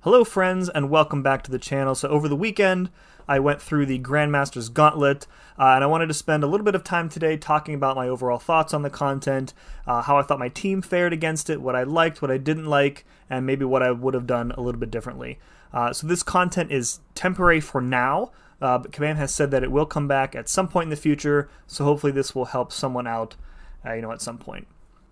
Hello friends, and welcome back to the channel. So over the weekend, I went through the Grandmaster's Gauntlet, and I wanted to spend a little bit of time today talking about my overall thoughts on the content, how I thought my team fared against it, what I liked, what I didn't like, and maybe what I would have done a little bit differently. So this content is temporary for now, but Kabam has said that it will come back at some point in the future, so hopefully this will help someone out, at some point.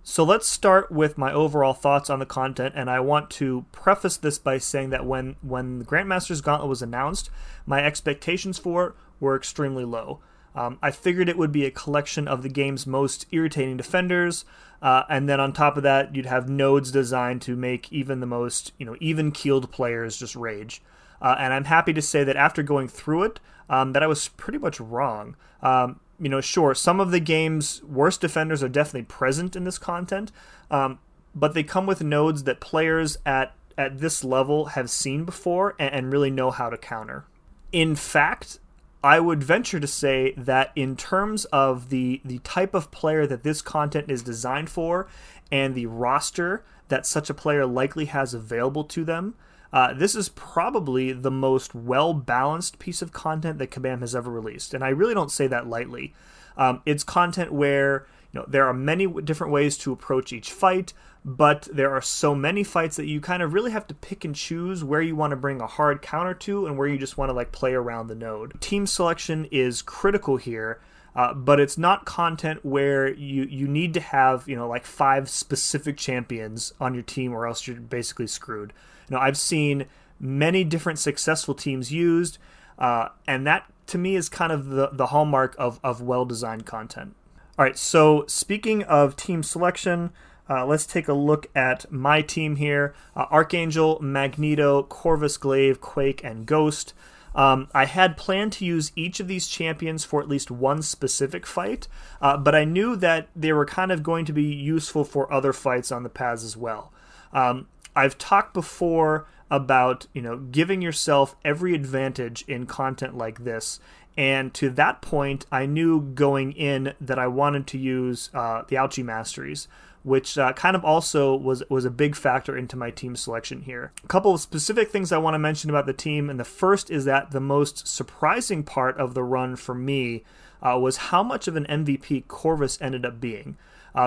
So let's start with my overall thoughts on the content, and I want to preface this by saying that when the Grandmaster's Gauntlet was announced, my expectations for it were extremely low. I figured it would be a collection of the game's most irritating defenders, and then on top of that, you'd have nodes designed to make even the most even-keeled players just rage. And I'm happy to say that after going through it, that I was pretty much wrong. Sure, some of the game's worst defenders are definitely present in this content, but they come with nodes that players at this level have seen before and really know how to counter. In fact, I would venture to say that in terms of the type of player that this content is designed for and the roster that such a player likely has available to them, this is probably the most well-balanced piece of content that Kabam has ever released, and I really don't say that lightly. It's content where there are many different ways to approach each fight, but there are so many fights that you kind of really have to pick and choose where you want to bring a hard counter to and where you just want to play around the node. Team selection is critical here, but it's not content where you need to have 5 specific champions on your team or else you're basically screwed. I've seen many different successful teams used, and that to me is kind of the hallmark of well-designed content. All right, so speaking of team selection, let's take a look at my team here. Archangel, Magneto, Corvus Glaive, Quake, and Ghost. I had planned to use each of these champions for at least one specific fight, but I knew that they were kind of going to be useful for other fights on the paths as well. I've talked before about giving yourself every advantage in content like this, and to that point I knew going in that I wanted to use the Alchemy Masteries, which kind of also was a big factor into my team selection here. A couple of specific things I want to mention about the team, and the first is that the most surprising part of the run for me was how much of an MVP Corvus ended up being.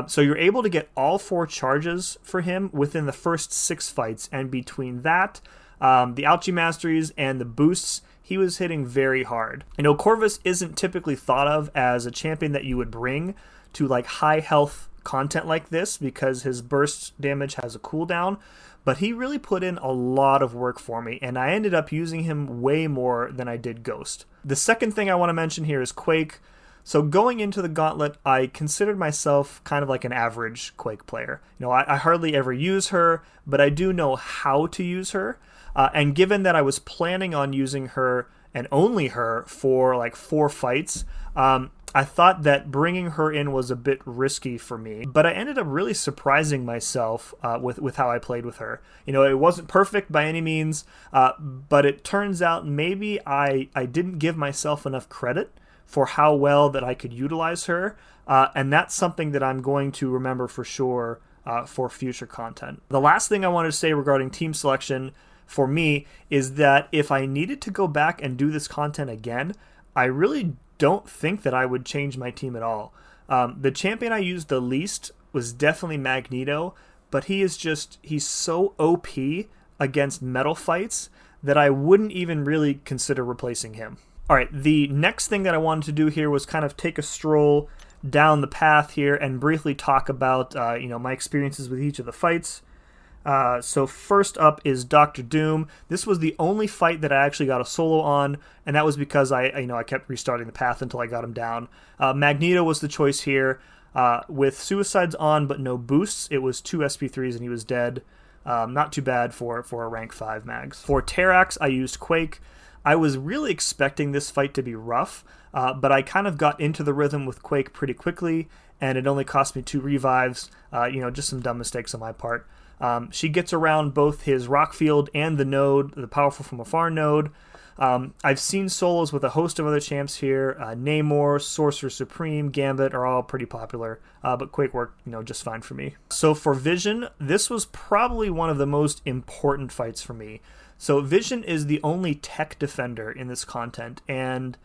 So you're able to get all 4 charges for him within the first 6 fights, and between that, the Alchemy Masteries and the boosts, he was hitting very hard. Corvus isn't typically thought of as a champion that you would bring to high health content like this because his burst damage has a cooldown, but he really put in a lot of work for me, and I ended up using him way more than I did Ghost. The second thing I want to mention here is Quake. So going into the Gauntlet, I considered myself kind of like an average Quake player. I hardly ever use her, but I do know how to use her. And given that I was planning on using her and only her for 4 fights, I thought that bringing her in was a bit risky for me. But I ended up really surprising myself with how I played with her. It wasn't perfect by any means, but it turns out maybe I didn't give myself enough credit for how well that I could utilize her, and that's something that I'm going to remember for sure for future content. The last thing I wanted to say regarding team selection for me is that if I needed to go back and do this content again, I really don't think that I would change my team at all. The champion I used the least was definitely Magneto, but he's so OP against metal fights that I wouldn't even really consider replacing him. All right, the next thing that I wanted to do here was kind of take a stroll down the path here and briefly talk about my experiences with each of the fights. So first up is Dr. Doom. This was the only fight that I actually got a solo on, and that was because I kept restarting the path until I got him down. Magneto was the choice here. With suicides on but no boosts, it was 2 SP3s and he was dead. Not too bad for a rank 5 mags. For Terrax, I used Quake. I was really expecting this fight to be rough, but I kind of got into the rhythm with Quake pretty quickly, and it only cost me 2 revives, just some dumb mistakes on my part. She gets around both his rock field and the node, the powerful from afar node. I've seen solos with a host of other champs here. Namor, Sorcerer Supreme, Gambit are all pretty popular, but Quake worked just fine for me. So for Vision, this was probably one of the most important fights for me. So Vision is the only tech defender in this content, and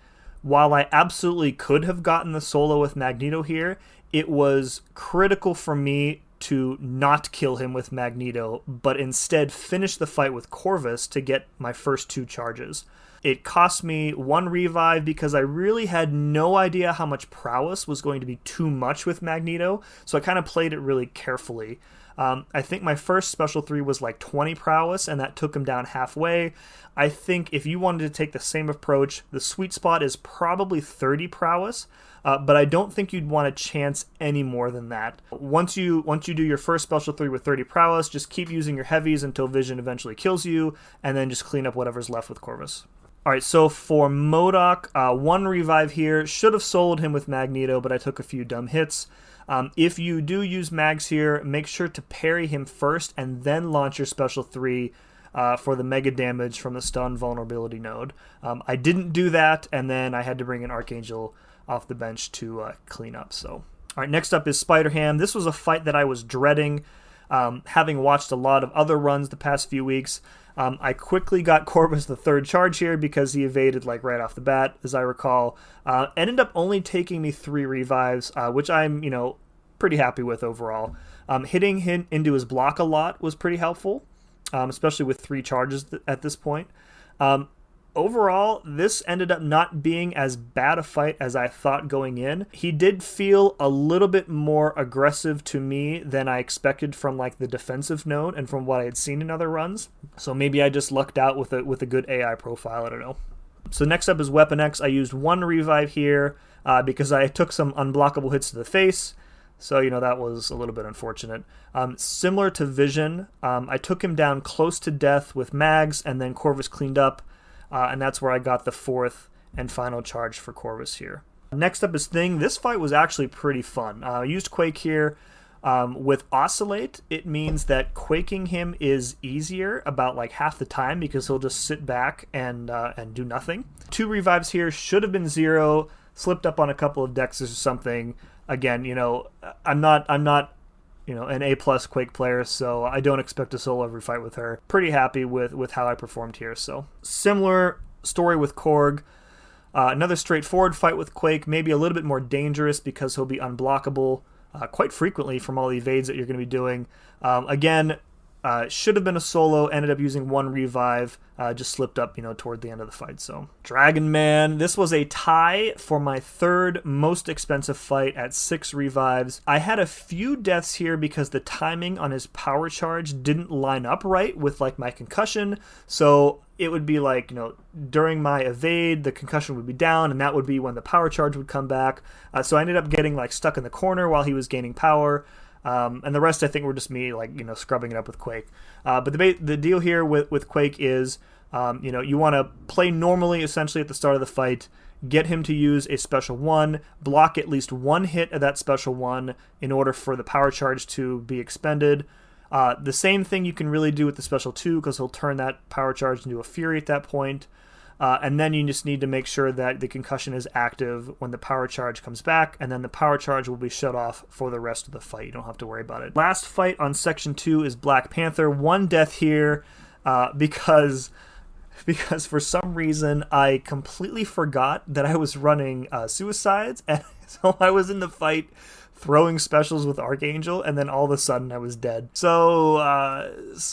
while I absolutely could have gotten the solo with Magneto here, it was critical for me to not kill him with Magneto, but instead finish the fight with Corvus to get my first 2 charges. It cost me 1 revive because I really had no idea how much prowess was going to be too much with Magneto, so I kind of played it really carefully. I think my first special 3 was like 20 prowess, and that took him down halfway. I think if you wanted to take the same approach, the sweet spot is probably 30 prowess, but I don't think you'd want to chance any more than that. Once you do your first special 3 with 30 prowess, just keep using your heavies until Vision eventually kills you, and then just clean up whatever's left with Corvus. Alright, so for Modoc, 1 revive here. Should have soloed him with Magneto, but I took a few dumb hits. If you do use Mags here, make sure to parry him first and then launch your special 3 for the mega damage from the stun vulnerability node. I didn't do that, and then I had to bring an Archangel off the bench to clean up. So, alright, next up is Spider-Ham. This was a fight that I was dreading, having watched a lot of other runs the past few weeks. I quickly got Corvus the 3rd charge here because he evaded like right off the bat, as I recall. Ended up only taking me 3 revives, which I'm, pretty happy with overall. Hitting him into his block a lot was pretty helpful, especially with 3 charges at this point. Overall, this ended up not being as bad a fight as I thought going in. He did feel a little bit more aggressive to me than I expected from like the defensive node and from what I had seen in other runs. So maybe I just lucked out with a good AI profile, I don't know. So next up is Weapon X. I used 1 revive here because I took some unblockable hits to the face. So, that was a little bit unfortunate. Similar to Vision, I took him down close to death with Mags, and then Corvus cleaned up. And that's where I got the 4th and final charge for Corvus here. Next up is Thing. This fight was actually pretty fun. I used Quake here. With Oscillate, it means that quaking him is easier about like half the time because he'll just sit back and do nothing. 2 revives here, should have been 0. Slipped up on a couple of dexes or something. Again, I'm not an A+ Quake player, so I don't expect to solo every fight with her. Pretty happy with how I performed here. So similar story with Korg. Another straightforward fight with Quake, maybe a little bit more dangerous because he'll be unblockable quite frequently from all the evades that you're going to be doing. Again, should have been a solo, ended up using 1 revive, just slipped up, toward the end of the fight. So, Dragon Man, this was a tie for my 3rd most expensive fight at 6 revives. I had a few deaths here because the timing on his power charge didn't line up right with like my concussion. So it would be like, during my evade, the concussion would be down, and that would be when the power charge would come back. So I ended up getting like stuck in the corner while he was gaining power. And the rest, I think, were just me, scrubbing it up with Quake. But the deal here with Quake is, you want to play normally, essentially, at the start of the fight, get him to use a special 1, block at least 1 hit of that special 1 in order for the power charge to be expended. The same thing you can really do with the special 2, because he'll turn that power charge into a Fury at that point. And then you just need to make sure that the concussion is active when the power charge comes back, and then the power charge will be shut off for the rest of the fight. You don't have to worry about it. Last fight on Section 2 is Black Panther. 1 death here because for some reason I completely forgot that I was running suicides, and so I was in the fight throwing specials with Archangel, and then all of a sudden I was dead. So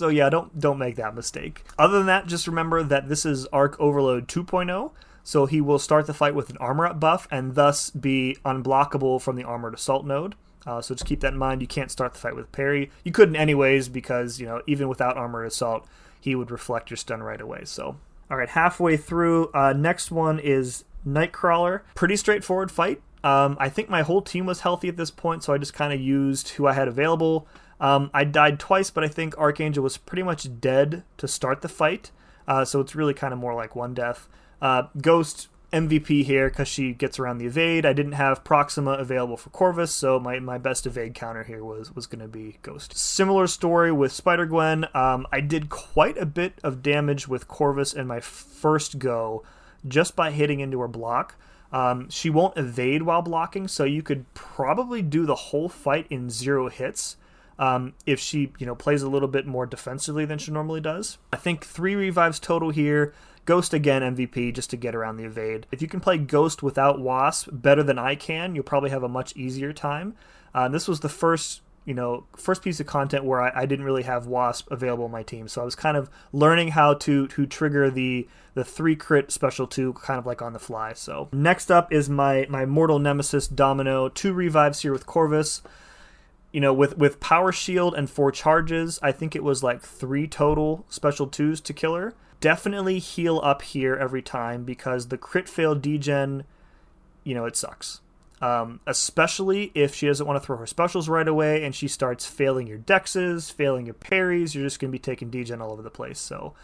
yeah, don't make that mistake. Other than that, just remember that this is Arc Overload 2.0, so he will start the fight with an armor up buff and thus be unblockable from the armored assault node. So just keep that in mind. You can't start the fight with parry. You couldn't anyways because, even without armored assault, he would reflect your stun right away. So, all right, halfway through. Next one is Nightcrawler. Pretty straightforward fight. I think my whole team was healthy at this point, so I just kind of used who I had available. I died twice, but I think Archangel was pretty much dead to start the fight, so it's really kind of more like 1 death. Ghost MVP here because she gets around the evade. I didn't have Proxima available for Corvus, so my best evade counter here was going to be Ghost. Similar story with Spider-Gwen. I did quite a bit of damage with Corvus in my first go just by hitting into her block. She won't evade while blocking, so you could probably do the whole fight in 0 hits. if she, plays a little bit more defensively than she normally does. I think 3 revives total here. Ghost again MVP just to get around the evade. If you can play Ghost without Wasp better than I can, you'll probably have a much easier time. This was the first piece of content where I didn't really have Wasp available in my team, so I was kind of learning how to trigger the 3 crit special 2 kind of like on the fly. So next up is my mortal nemesis Domino. 2 revives here with Corvus. With Power Shield and 4 charges, I think it was like 3 total special 2s to kill her. Definitely heal up here every time because the crit fail degen, it sucks. Especially if she doesn't want to throw her specials right away and she starts failing your dexes, failing your parries, you're just going to be taking degen all over the place. So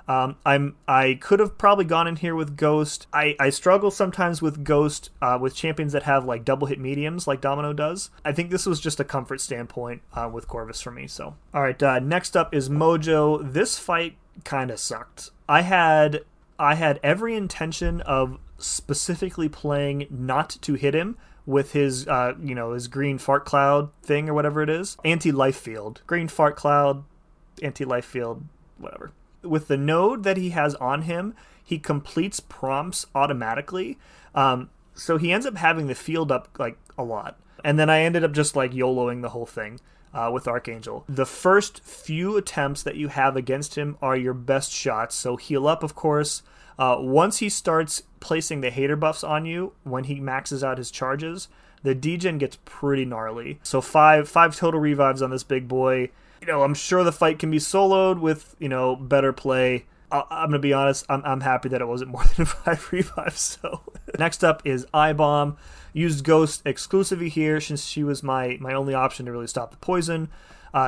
I could have probably gone in here with Ghost. I struggle sometimes with Ghost with champions that have like double hit mediums like Domino does. I think this was just a comfort standpoint with Corvus for me. So all right, next up is Mojo. This fight kind of sucked. I had every intention of specifically playing not to hit him with his his green fart cloud thing or whatever it is. Anti-life field. Green fart cloud, anti-life field, whatever. With the node that he has on him, he completes prompts automatically. So he ends up having the field up like a lot. And then I ended up just like YOLOing the whole thing. With Archangel. The first few attempts that you have against him are your best shots, so heal up, of course. Once he starts placing the hater buffs on you, when he maxes out his charges, the degen gets pretty gnarly. So five total revives on this big boy. I'm sure the fight can be soloed with, better play. I'm going to be honest, I'm happy that it wasn't more than 5 revives. So next up is I-Bomb. Used Ghost exclusively here since she was my only option to really stop the poison.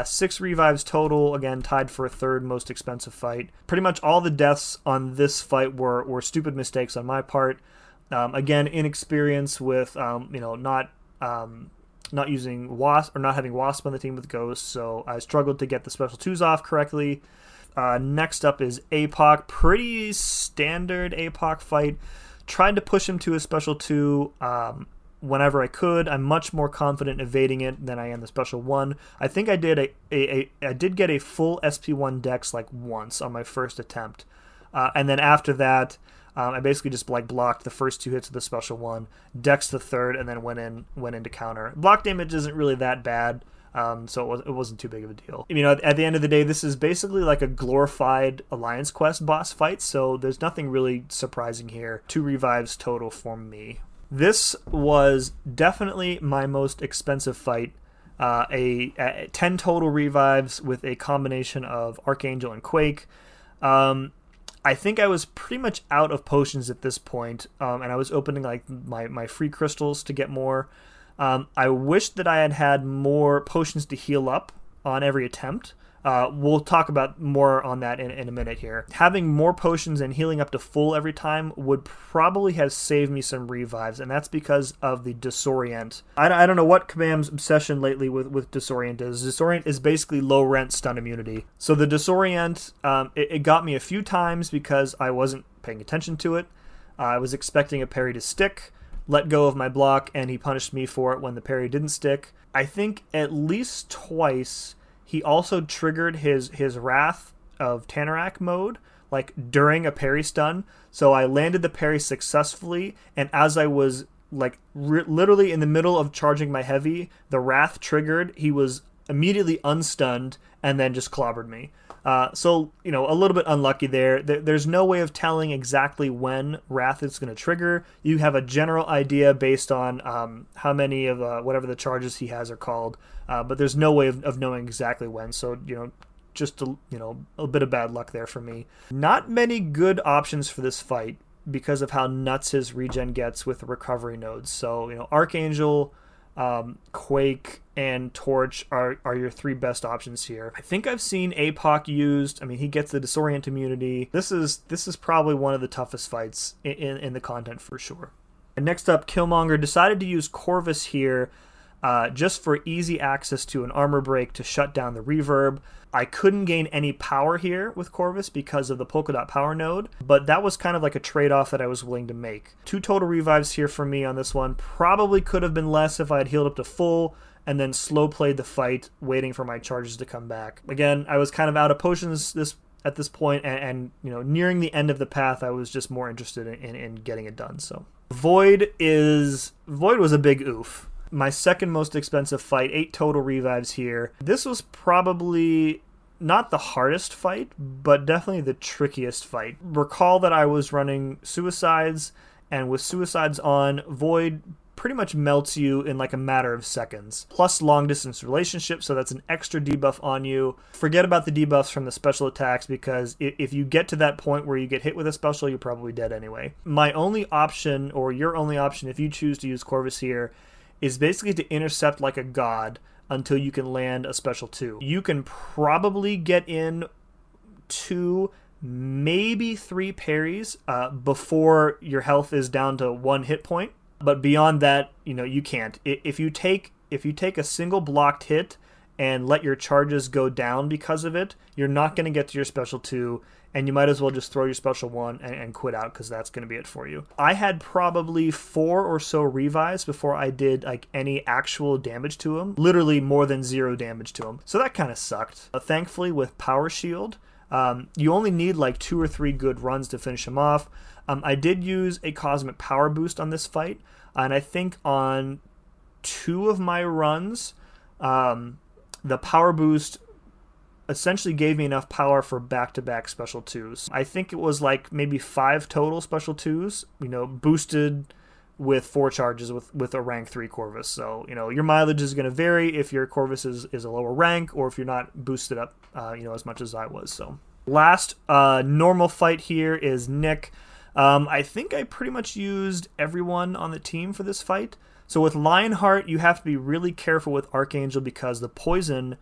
6 revives total, again tied for a 3rd most expensive fight. Pretty much all the deaths on this fight were stupid mistakes on my part. Again, inexperience with not using Wasp or not having Wasp on the team with Ghost, so I struggled to get the special 2s off correctly. Next up is APOC. Pretty standard APOC fight. Tried to push him to a special 2 whenever I could. I'm much more confident evading it than I am the special 1. I think I did I did get a full SP1 dex like once on my first attempt. And then after that, I basically just like blocked the first 2 hits of the special 1, dexed the 3rd, and then went in to counter. Block damage isn't really that bad. So it wasn't too big of a deal. At the end of the day, this is basically like a glorified Alliance Quest boss fight, so there's nothing really surprising here. 2 revives total for me. This was definitely my most expensive fight. 10 total revives with a combination of Archangel and Quake. I think I was pretty much out of potions at this point, and I was opening like my free crystals to get more. I wish that I had more potions to heal up on every attempt. We'll talk about more on that in a minute here. Having more potions and healing up to full every time would probably have saved me some revives, and that's because of the Disorient. I don't know what Kabam's obsession lately with Disorient is. Disorient is basically low rent stun immunity. So the Disorient, it got me a few times because I wasn't paying attention to it. I was expecting a parry to stick, let go of my block, and he punished me for it when the parry didn't stick. I think at least twice he also triggered his Wrath of Tanarak mode, like during a parry stun. So I landed the parry successfully, and as I was like literally in the middle of charging my heavy, the Wrath triggered, he was immediately unstunned, and then just clobbered me. So, a little bit unlucky there. There's no way of telling exactly when Wrath is going to trigger. You have a general idea based on how many of whatever the charges he has are called, but there's no way of knowing exactly when. So, just a bit of bad luck there for me. Not many good options for this fight because of how nuts his regen gets with the recovery nodes. So, Archangel, Quake, and Torch are your 3 best options here. I think I've seen APOC used. I mean, he gets the Disorient immunity. This is probably one of the toughest fights in the content for sure. And next up, Killmonger decided to use Corvus here. just for easy access to an armor break to shut down the reverb. I couldn't gain any power here with Corvus because of the polka dot power node, but that was kind of like a trade-off that I was willing to make. 2 total revives here for me on this one. Probably could have been less if I had healed up to full and then slow played the fight, waiting for my charges to come back. Again, I was kind of out of potions at this point, and nearing the end of the path, I was just more interested in getting it done. So Void was a big oof. My second most expensive fight, 8 total revives here. This was probably not the hardest fight, but definitely the trickiest fight. Recall that I was running Suicides, and with Suicides on, Void pretty much melts you in like a matter of seconds. Plus long distance relationship, so that's an extra debuff on you. Forget about the debuffs from the special attacks, because if you get to that point where you get hit with a special, you're probably dead anyway. My only option, or your only option if you choose to use Corvus here, is basically to intercept like a god until you can land a special 2. You can probably get in 2, maybe 3 parries before your health is down to 1 hit point. But beyond that, you can't. If you take a single blocked hit and let your charges go down because of it, you're not going to get to your special 2, and you might as well just throw your special 1 and quit out, because that's going to be it for you. I had probably 4 or so revives before I did like any actual damage to him. Literally more than 0 damage to him. So that kind of sucked. Thankfully, with Power Shield, you only need like 2 or 3 good runs to finish him off. I did use a Cosmic Power Boost on this fight, and I think on 2 of my runs, the Power Boost essentially gave me enough power for back-to-back special 2s. I think it was like maybe 5 total special 2s, boosted with 4 charges with a rank 3 Corvus. So, your mileage is going to vary if your Corvus is a lower rank, or if you're not boosted up, as much as I was. So, last normal fight here is Nick. I think I pretty much used everyone on the team for this fight. So with Lionheart, you have to be really careful with Archangel, because the poison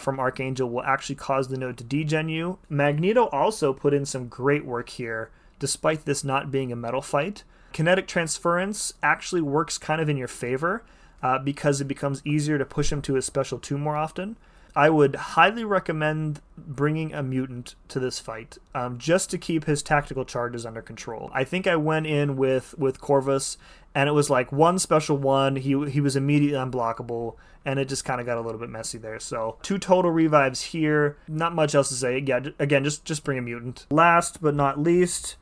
from Archangel will actually cause the node to degen you. Magneto also put in some great work here, despite this not being a metal fight. Kinetic Transference actually works kind of in your favor, because it becomes easier to push him to his special 2 more often. I would highly recommend bringing a mutant to this fight, just to keep his tactical charges under control. I think I went in with Corvus, and it was like 1 special 1, he was immediately unblockable, and it just kind of got a little bit messy there. So 2 total revives here, not much else to say. Yeah, again, just bring a mutant. Last but not least,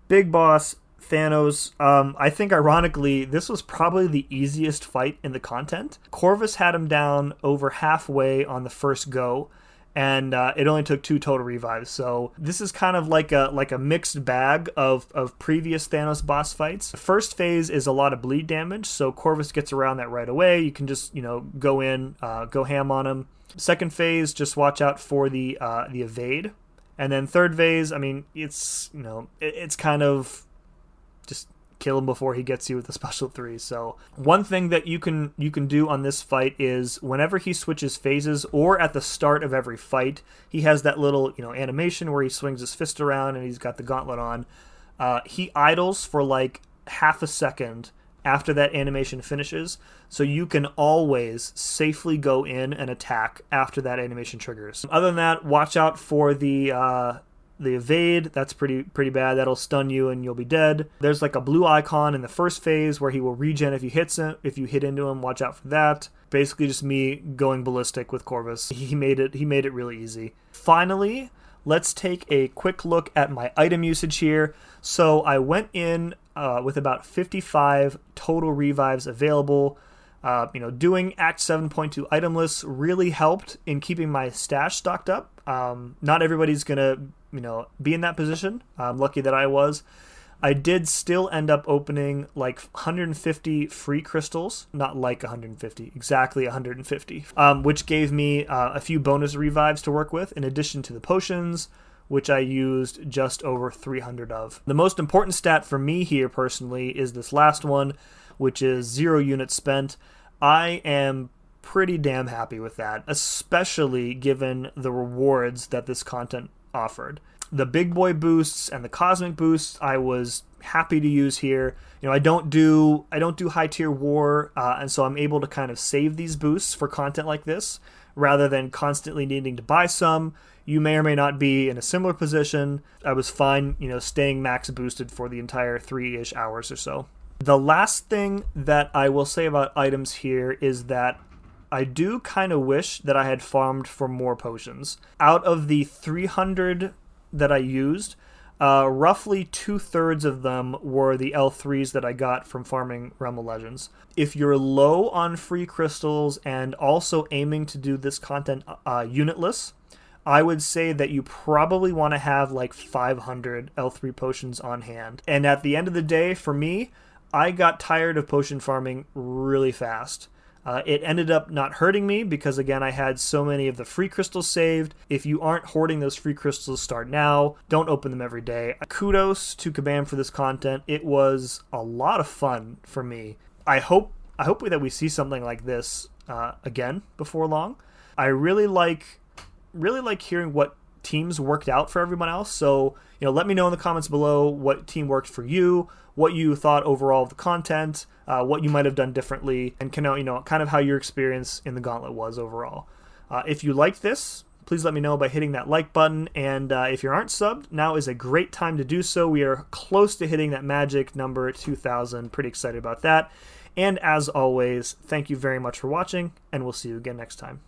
Big Boss Thanos. I think ironically, this was probably the easiest fight in the content. Corvus had him down over halfway on the first go, and it only took 2 total revives. So this is kind of like a mixed bag of previous Thanos boss fights. The first phase is a lot of bleed damage, so Corvus gets around that right away. You can just go in, go ham on him. Second phase, just watch out for the evade, and then third phase, I mean, it's it's kind of just kill him before he gets you with the special 3. So one thing that you can do on this fight is whenever he switches phases, or at the start of every fight, he has that little animation where he swings his fist around and he's got the gauntlet on. He idles for like half a second after that animation finishes, so you can always safely go in and attack after that animation triggers. Other than that, watch out for the evade. That's pretty bad. That'll stun you and you'll be dead. There's like a blue icon in the first phase where he will regen if you hit into him. Watch out for that. Basically just me going ballistic with Corvus. He made it really easy. Finally, let's take a quick look at my item usage here. So I went in with about 55 total revives available. Doing Act 7.2 item lists really helped in keeping my stash stocked up. Not everybody's gonna be in that position. I'm lucky that I was. I did still end up opening like 150 free crystals, not like 150, exactly 150, which gave me a few bonus revives to work with, in addition to the potions, which I used just over 300 of. The most important stat for me here personally is this last one, which is 0 units spent. I am pretty damn happy with that, especially given the rewards that this content offered. The big boy boosts and the cosmic boosts I was happy to use here. I don't do high tier war, and so I'm able to kind of save these boosts for content like this rather than constantly needing to buy some. You may or may not be in a similar position. I was fine, staying max boosted for the entire 3-ish hours or so. The last thing that I will say about items here is that I do kind of wish that I had farmed for more potions. Out of the 300 that I used, roughly 2/3 of them were the L3s that I got from farming Realm of Legends. If you're low on free crystals and also aiming to do this content unitless, I would say that you probably want to have like 500 L3 potions on hand. And at the end of the day, for me, I got tired of potion farming really fast. It ended up not hurting me because, again, I had so many of the free crystals saved. If you aren't hoarding those free crystals, start now. Don't open them every day. Kudos to Kabam for this content. It was a lot of fun for me. I hope that we see something like this again before long. I really like hearing what teams worked out for everyone else. So, let me know in the comments below what team worked for you, what you thought overall of the content, what you might have done differently, and kind of how your experience in the Gauntlet was overall. If you liked this, please let me know by hitting that like button. And if you aren't subbed, now is a great time to do so. We are close to hitting that magic number 2,000. Pretty excited about that. And as always, thank you very much for watching, and we'll see you again next time.